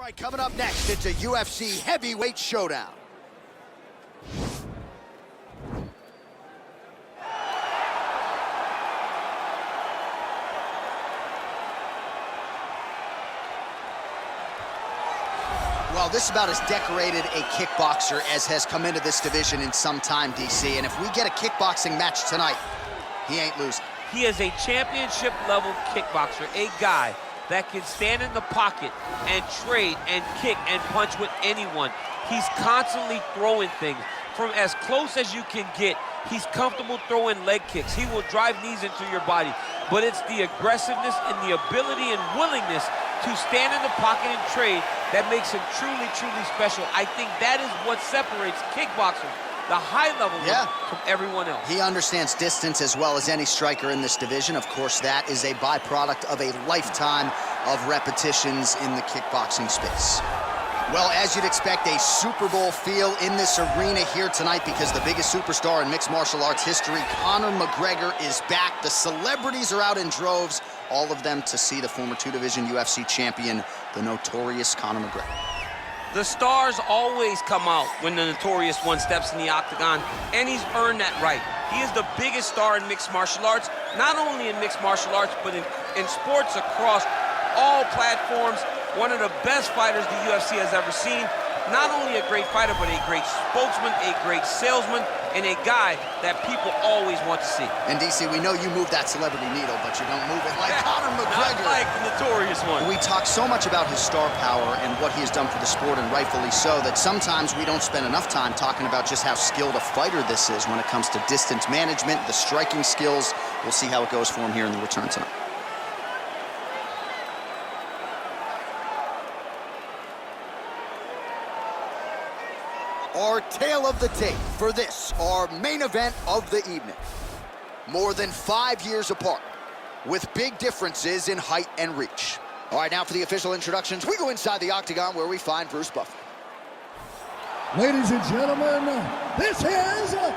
right, coming up next, it's a UFC Heavyweight Showdown. Well, this is about as decorated a kickboxer as has come into this division in some time, DC. And if we get a kickboxing match tonight, he ain't losing. He is a championship-level kickboxer, a guy that can stand in the pocket and trade and kick and punch with anyone. He's constantly throwing things from as close as you can get. He's comfortable throwing leg kicks. He will drive knees into your body. But it's the aggressiveness and the ability and willingness to stand in the pocket and trade that makes him truly, truly special. I think that is what separates kickboxers, the high level from everyone else. He understands distance as well as any striker in this division. Of course, that is a byproduct of a lifetime of repetitions in the kickboxing space. Well, as you'd expect, a Super Bowl feel in this arena here tonight because the biggest superstar in mixed martial arts history, Conor McGregor, is back. The celebrities are out in droves, all of them to see the former two-division UFC champion, the notorious Conor McGregor. The stars always come out when the notorious one steps in the octagon, and he's earned that right. He is the biggest star in mixed martial arts, not only in mixed martial arts, but in sports across all platforms. One of the best fighters the UFC has ever seen. Not only a great fighter, but a great spokesman, a great salesman, and a guy that people always want to see. And DC, we know you move that celebrity needle, but you don't move it like Conor McGregor. Not like the notorious one. We talk so much about his star power and what he has done for the sport, and rightfully so, that sometimes we don't spend enough time talking about just how skilled a fighter this is when it comes to distance management, the striking skills. We'll see how it goes for him here in the return tonight. Our tale of the tape for this, our main event of the evening. More than 5 years apart, with big differences in height and reach. All right, now for the official introductions, we go inside the octagon where we find Bruce Buffer. Ladies and gentlemen, this is the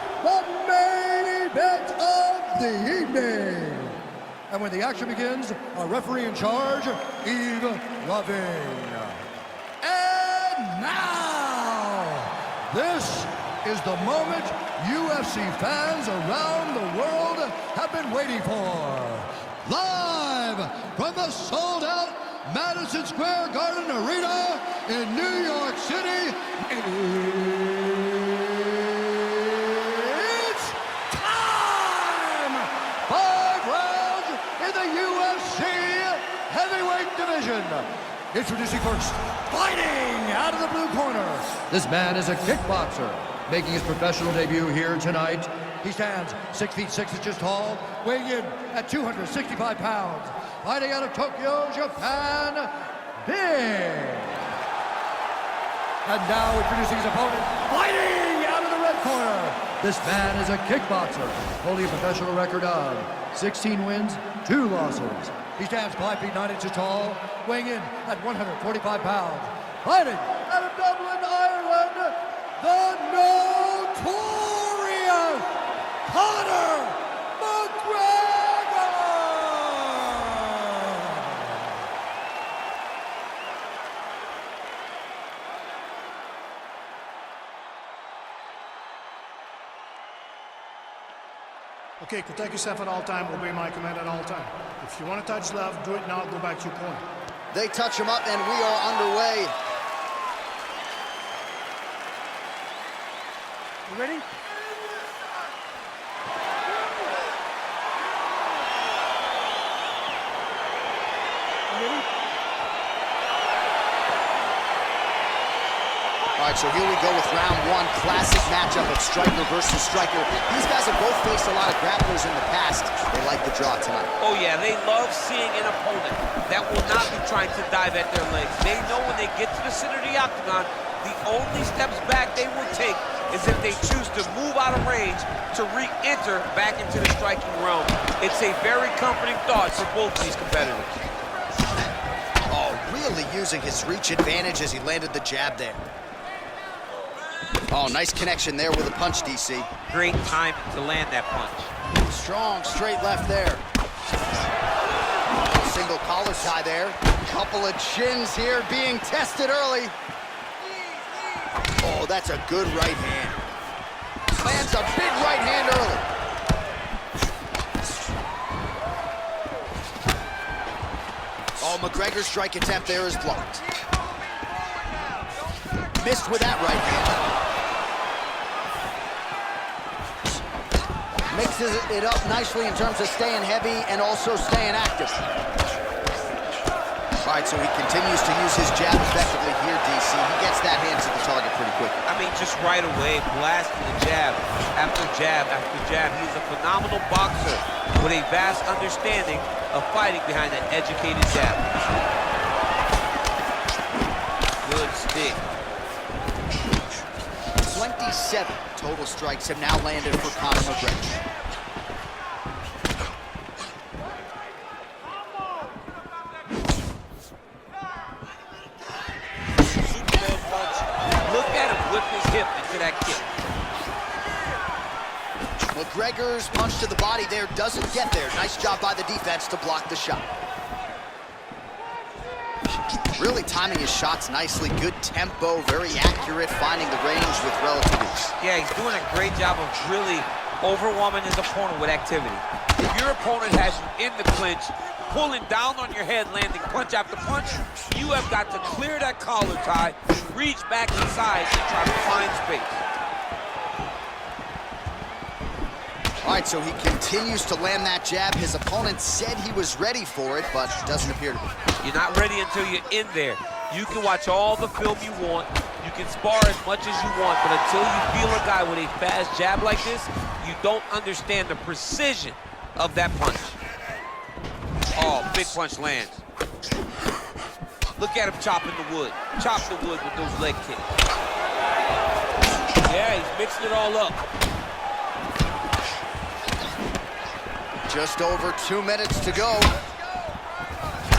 main event of the evening. And when the action begins, our referee in charge, Yves Lavigne. And now, this is the moment UFC fans around the world have been waiting for. Live from the sold-out Madison Square Garden Arena in New York City, it's time! 5 rounds in the UFC Heavyweight Division. Introducing first, fighting out of the blue corner. This man is a kickboxer, making his professional debut here tonight. He stands 6 feet 6 inches tall, weighing in at 265 pounds. Fighting out of Tokyo, Japan, Big. And now introducing his opponent, fighting out of the red corner. This man is a kickboxer, holding a professional record of 16 wins, 2 losses. He stands 5 feet 9 inches tall, weighing in at 145 pounds. Fighting out of Dublin, Ireland, the notorious Conor McGregor! Okay, protect yourself at all time, obey my command at all time. If you want to touch left, do it now, go back to your corner. They touch him up and we are underway. You ready? All right, so here we go with round 1, classic matchup of striker versus striker. These guys have both faced a lot of grapplers in the past. They like the draw tonight. Oh yeah, they love seeing an opponent that will not be trying to dive at their legs. They know when they get to the center of the octagon, the only steps back they will take is if they choose to move out of range to re-enter back into the striking realm. It's a very comforting thought for both of these competitors. Oh, really using his reach advantage as he landed the jab there. Oh, nice connection there with a punch, DC. Great time to land that punch. Strong straight left there. Single single collar tie there. Couple of chins here being tested early. Oh, that's a good right hand. Lands a big right hand early. Oh, McGregor's strike attempt there is blocked. Missed with that right hand. Mixes it up nicely in terms of staying heavy and also staying active. All right, so he continues to use his jab effectively here, DC. He gets that hand to the target pretty quickly. I mean, just right away, blasting the jab after jab after jab. He's a phenomenal boxer with a vast understanding of fighting behind an educated jab. Good stick. 27 total strikes have now landed for Conor McGregor. Look at him whip his hip into that kick. McGregor's punch to the body there doesn't get there. Nice job by the defense to block the shot. Really timing his shots nicely. Good tempo, very accurate, finding the range with relative ease. Yeah, he's doing a great job of really overwhelming his opponent with activity. If your opponent has you in the clinch, pulling down on your head, landing punch after punch, you have got to clear that collar tie, reach back inside, and try to find space. All right, so he continues to land that jab. His opponent said he was ready for it, but doesn't appear to be. You're not ready until you're in there. You can watch all the film you want. You can spar as much as you want, but until you feel a guy with a fast jab like this, you don't understand the precision of that punch. Oh, big punch lands. Look at him chopping the wood. Chop the wood with those leg kicks. Yeah, he's mixing it all up. Just over 2 minutes to go.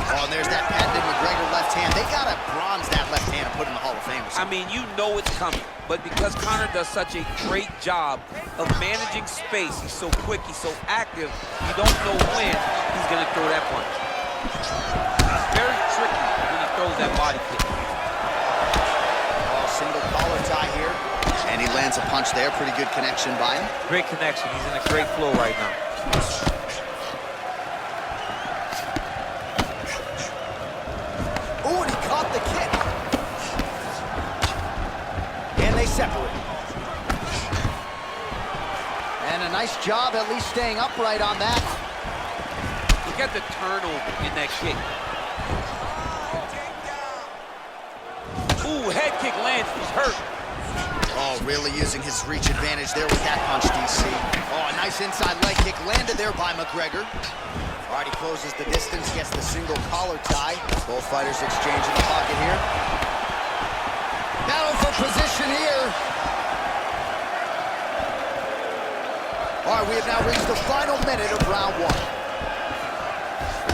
Oh, and there's that patented McGregor left hand. They gotta bronze that left hand and put in the Hall of Fame. I mean, you know it's coming, but because Conor does such a great job of managing space, he's so quick, he's so active, you don't know when he's gonna throw that punch. It's very tricky when he throws that body kick. Oh, single collar tie here. And he lands a punch there. Pretty good connection by him. Great connection. He's in a great flow right now. Oh, and he caught the kick. And they separate. And a nice job at least staying upright on that. Look at the turnover in that kick. Ooh, head kick lands. He's hurt. Oh, really using his reach advantage there with that punch, DC. Oh, a nice inside leg kick landed there by McGregor. All right, he closes the distance, gets the single collar tie. Both fighters exchange in the pocket here. Battle for position here. All right, we have now reached the final minute of round one.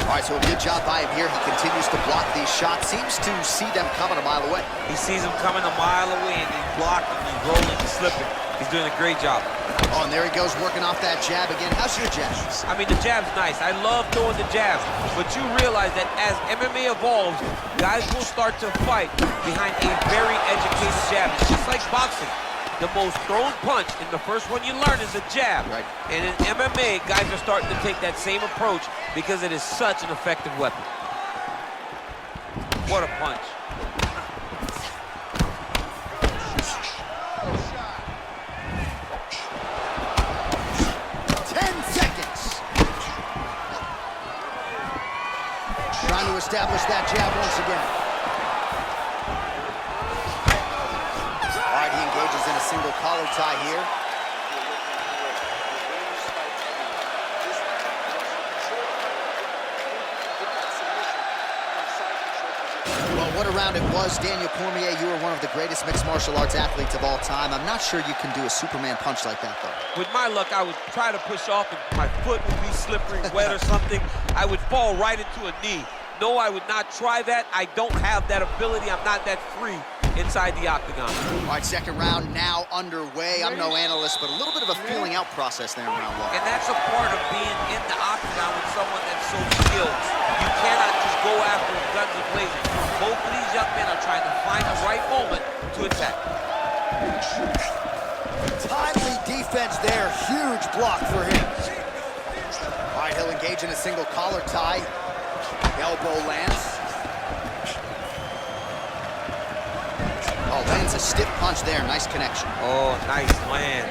All right, so a good job by him here. He continues to block these shots. Seems to see them coming a mile away. He sees them coming a mile away, and he's blocking, he's rolling, he's slipping. He's doing a great job. Oh, and there he goes, working off that jab again. How's your jabs? I mean, the jab's nice. I love throwing the jabs, but you realize that as MMA evolves, guys will start to fight behind a very educated jab. It's just like boxing. The most thrown punch in the first one you learn is a jab. Right. And in MMA, guys are starting to take that same approach because it is such an effective weapon. What a punch. Trying to establish that jab once again. All right, he engages in a single collar tie here. Well, what a round it was. Daniel Cormier, you are one of the greatest mixed martial arts athletes of all time. I'm not sure you can do a Superman punch like that, though. With my luck, I would try to push off, and my foot would be slippery, wet or something. I would fall right into a knee. No, I would not try that. I don't have that ability. I'm not that free inside the octagon. All right, second round now underway. I'm no analyst, but a little bit of a feeling out process there in round one. And that's a part of being in the octagon with someone that's so skilled. You cannot just go after him guns a-blazing. Both of these young men are trying to find the right moment to attack. Timely defense there. Huge block for him. All right, he'll engage in a single collar tie. Elbow lands. Oh, lands a stiff punch there. Nice connection. Oh, nice land.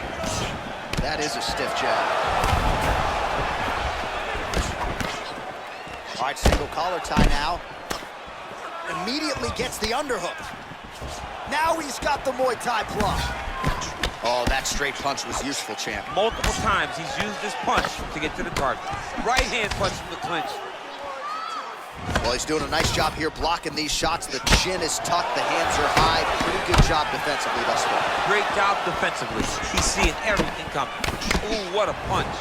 That is a stiff jab. All right, single collar tie now. Immediately gets the underhook. Now he's got the Muay Thai plum. Oh, that straight punch was useful, champ. Multiple times he's used this punch to get to the target. Right hand punch from the clinch. Well, he's doing a nice job here blocking these shots. The chin is tucked, the hands are high. Pretty good job defensively thus far. Great job defensively. He's seeing everything coming. Ooh, what a punch.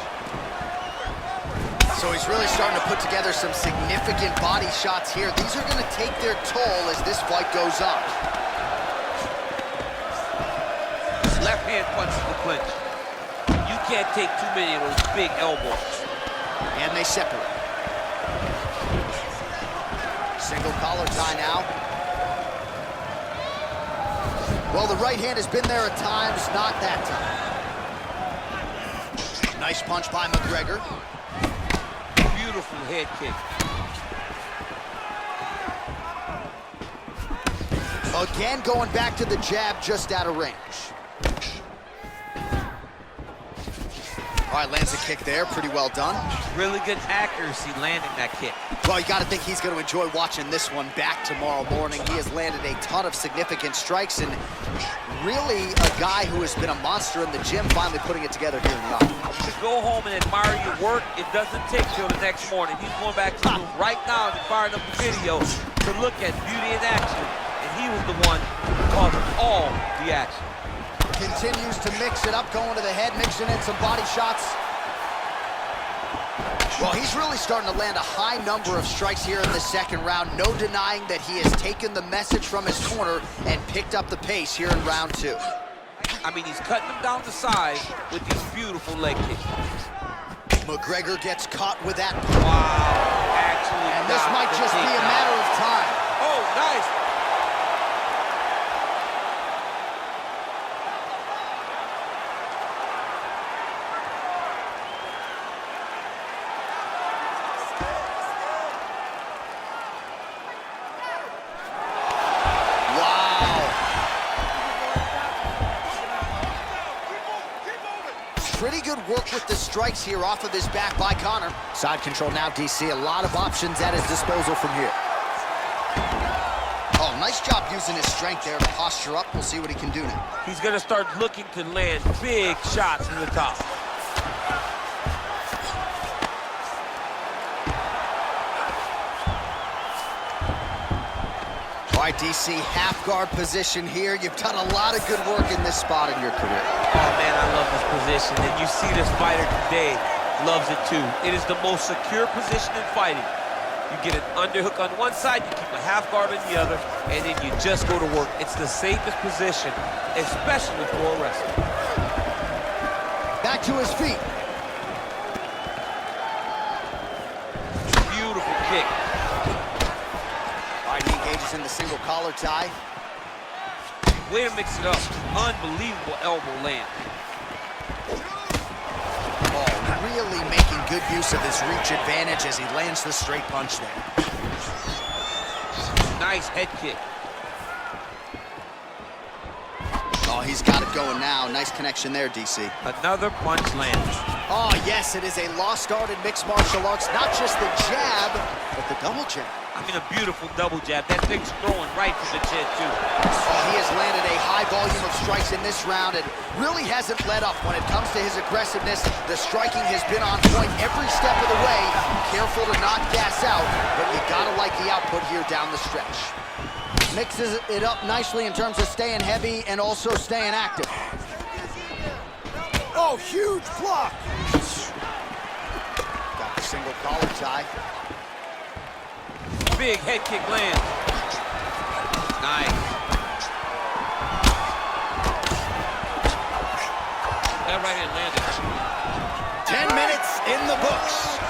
So he's really starting to put together some significant body shots here. These are going to take their toll as this fight goes on. Left hand punch from the clinch. You can't take too many of those big elbows. And they separate. Single collar tie now. Well, the right hand has been there at times, not that time. Nice punch by McGregor. Beautiful head kick. Again, going back to the jab just out of range. All right, lands a kick there, pretty well done. Really good accuracy landing that kick. Well, you got to think he's going to enjoy watching this one back tomorrow morning. He has landed a ton of significant strikes and really a guy who has been a monster in the gym, finally putting it together here in the office. To go home and admire your work, it doesn't take till the next morning. He's going back to the room right now and firing up the video to look at beauty in action. And he was the one who caused all the action. Continues to mix it up, going to the head, mixing in some body shots. Well, he's really starting to land a high number of strikes here in the second round. No denying that he has taken the message from his corner and picked up the pace here in round two. I mean, he's cutting them down the side with these beautiful leg kicks. McGregor gets caught with that. Wow, actually. And this might just be a matter of time. Oh, nice. Pretty good work with the strikes here off of his back by Conor. Side control now, DC. A lot of options at his disposal from here. Oh, nice job using his strength there to posture up. We'll see what he can do now. He's going to start looking to land big shots from the top. All right, DC, half guard position here. You've done a lot of good work in this spot in your career. Oh, man, I love this position. And you see this fighter today loves it, too. It is the most secure position in fighting. You get an underhook on one side, you keep a half guard on the other, and then you just go to work. It's the safest position, especially for a wrestler. Back to his feet. Beautiful kick. All right, he engages in the single collar tie. Way to mix it up. Unbelievable elbow land. Oh, really making good use of his reach advantage as he lands the straight punch there. Nice head kick. Oh, he's got it going now. Nice connection there, DC. Another punch lands. Oh, yes, it is a lost art in mixed martial arts. Not just the jab, but the double jab. I mean, a beautiful double jab. That thing's throwing right from the chin, too. Oh, he has landed a high volume of strikes in this round and really hasn't let up when it comes to his aggressiveness. The striking has been on point every step of the way. Careful to not gas out, but you gotta like the output here down the stretch. Mixes it up nicely in terms of staying heavy and also staying active. Oh, huge block! Got the single collar tie. Big head kick lands. Nice. That right hand landed. 10 minutes in the books.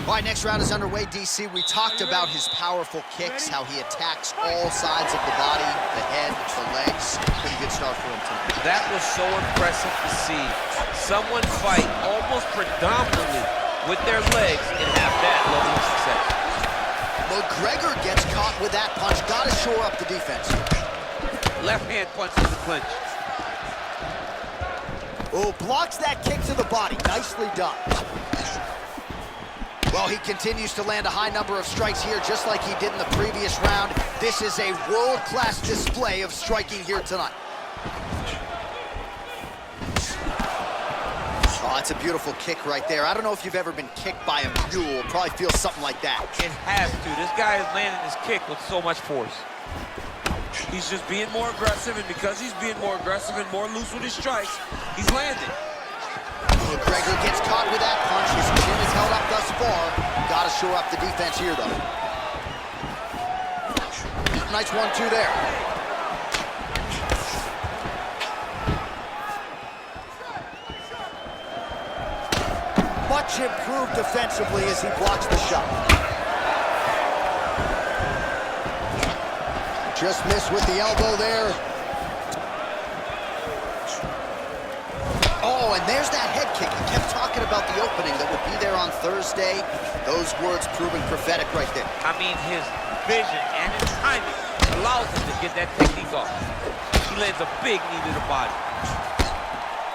All right, next round is underway, DC. We talked about his powerful kicks, how he attacks all sides of the body, the head, the legs. Pretty good start for him tonight. That was so impressive to see. Someone fight almost predominantly with their legs and have that level of success. McGregor gets caught with that punch. Got to shore up the defense. Left hand punch in the clinch. Oh, blocks that kick to the body. Nicely done. Well, he continues to land a high number of strikes here, just like he did in the previous round. This is a world-class display of striking here tonight. Oh, that's a beautiful kick right there. I don't know if you've ever been kicked by a mule. Probably feels something like that. It has to. This guy is landing his kick with so much force. He's just being more aggressive, and because he's being more aggressive and more loose with his strikes, he's landing. McGregor gets caught with that punch. His chin is held up thus far. Got to shore up the defense here, though. Nice 1-2 there. Much improved defensively as he blocks the shot. Just missed with the elbow there. Oh, and there's that head kick. He kept talking about the opening that would be there on Thursday. Those words proving prophetic right there. I mean, his vision and his timing allows him to get that technique off. He lands a big knee to the body.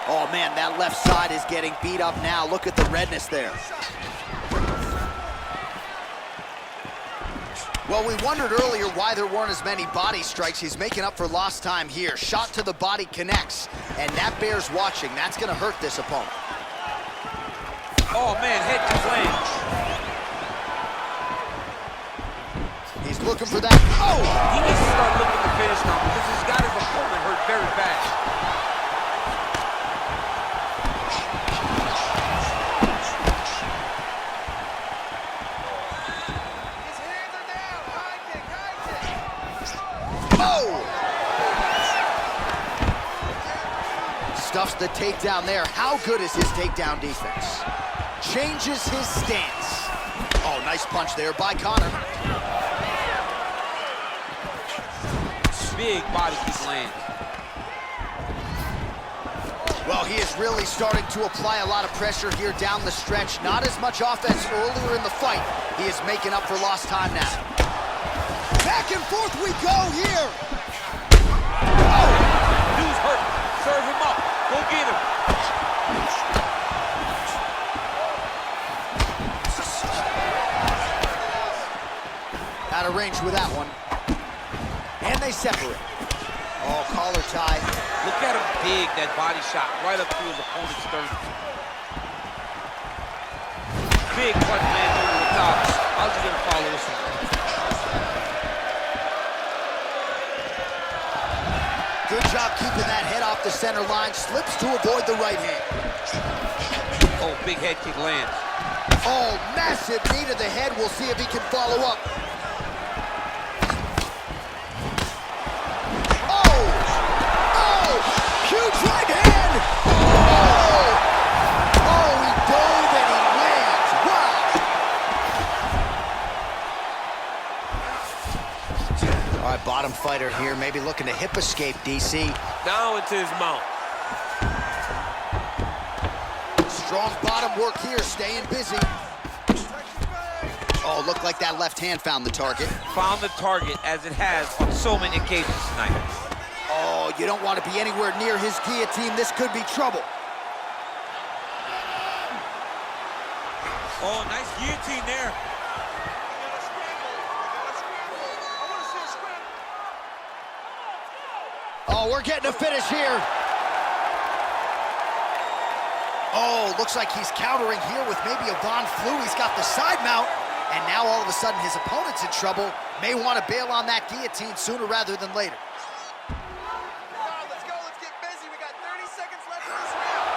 Oh, man, that left side is getting beat up now. Look at the redness there. Well, we wondered earlier why there weren't as many body strikes. He's making up for lost time here. Shot to the body connects, and that bears watching. That's going to hurt this opponent. Oh, man, head to land. He's looking for that. Oh! He needs to start looking to finish now because he's got his opponent hurt very bad. Stuffs the takedown there. How good is his takedown defense? Changes his stance. Oh, nice punch there by Conor. Big body kick lands. Well, he is really starting to apply a lot of pressure here down the stretch. Not as much offense earlier in the fight. He is making up for lost time now. Back and forth we go here. Oh, dude's hurt. Serve him up. Go get him. Out of range with that one. And they separate. Oh, collar tie. Look at him dig that body shot right up through his opponent's sternum. Big punch lands over the top. How's he gonna follow this one? Good job keeping that head off the center line. Slips to avoid the right hand. Oh, big head kick lands. Oh, massive knee to the head. We'll see if he can follow up. Oh! Oh! Huge right hand! Oh! Oh, he dove and he lands. Wow! All right, bottom fighter here, maybe looking to hip escape, DC. Down into his mount. Strong bottom work here, staying busy. Oh, looked like that left hand found the target. Found the target, as it has on so many occasions tonight. Oh, you don't want to be anywhere near his guillotine. This could be trouble. Oh, nice guillotine there. Oh, we're getting a finish here. Oh, looks like he's countering here with maybe a Von Flue. He's got the side mount, and now all of a sudden his opponent's in trouble. May want to bail on that guillotine sooner rather than later. Let's go, let's get busy. We got 30 seconds left in this round.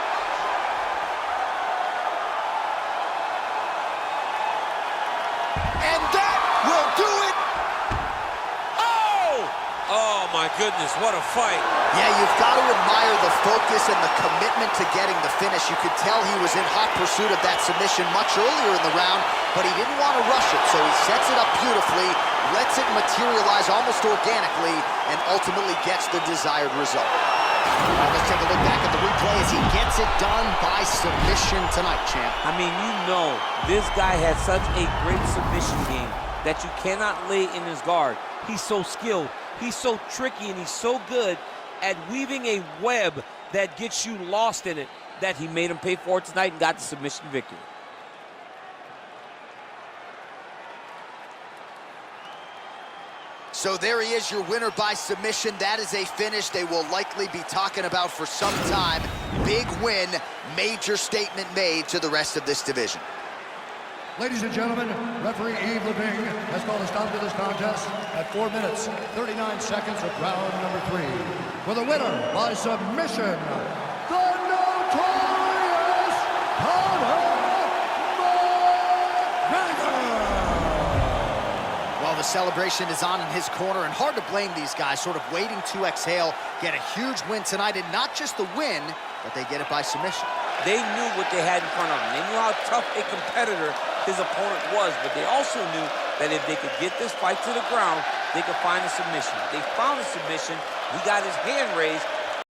And that will do it. Oh! A Oh, my goodness, what a fight. Yeah, you've got to admire the focus and the commitment to getting the finish. You could tell he was in hot pursuit of that submission much earlier in the round, but he didn't want to rush it, so he sets it up beautifully, lets it materialize almost organically, and ultimately gets the desired result. All right, let's take a look back at the replay as he gets it done by submission tonight, champ. I mean, you know, this guy has such a great submission game that you cannot lay in his guard. He's so skilled, he's so tricky, and he's so good at weaving a web that gets you lost in it that he made him pay for it tonight and got the submission victory. So there he is, your winner by submission. That is a finish they will likely be talking about for some time. Big win, major statement made to the rest of this division. Ladies and gentlemen, referee Yves Leving has called a stop to this contest at 4 minutes, 39 seconds of round number 3. For the winner by submission, the notorious Conor McGregor. Well, the celebration is on in his corner, and hard to blame these guys, sort of waiting to exhale, get a huge win tonight, and not just the win, but they get it by submission. They knew what they had in front of them. They knew how tough a competitor his opponent was, but they also knew that if they could get this fight to the ground, they could find a submission. They found a submission. He got his hand raised,